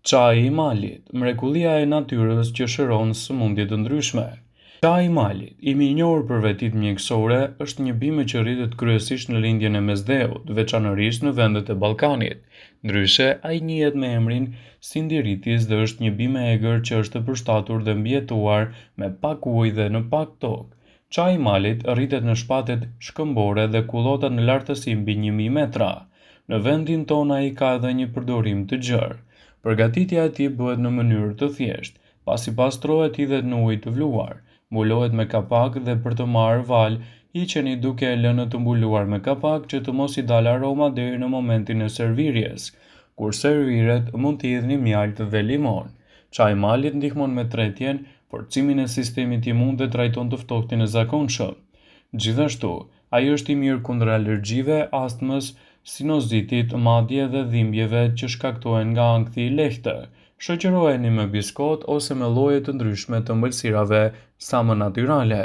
Çaji i malit, mrekullia e natyrës që shëron sëmundje të ndryshme. Çaji i malit, i mirënjohur për vetitë mjekësore, është një bimë që rritet kryesisht në lindjen e mesdheut, veçanërisht në vendet e Ballkanit. Ndryshe, ai njihet me emrin Sindiritis dhe është një bimë e egër që është e përshtatur dhe mbijetuar me pak ujë dhe në pak tokë. Çaji i malit rritet në shpatet shkëmbore dhe kullotat në lartësi mbi 1000 metra. Në vendin tonë ai ka edhe një përdorim të gjerë. Përgatitja e tij bëhet në mënyrë të thjeshtë, pasi pastrohet hidhet në ujë të vluar, mbulohet me kapak dhe për të marrë val, hiqeni duke e lënë të mbuluar me kapak që të mos i dalë aroma deri në momentin e servirjes. Kur serviret, mund t'i hidhni mjaltë dhe limon. Çaji i malit ndihmon me tretjen, forcimin e sistemit imun dhe trajton të ftoftin e zakonshëm. Gjithashtu, ai është i mirë kundër alergjive, astmës, sinuzitit, madje edhe dhimbjeve që shkaktohen nga ankthi i lehtë. Shoqëroheni me biskot ose me lloje të ndryshme të ëmbëlsirave sa më natyrale.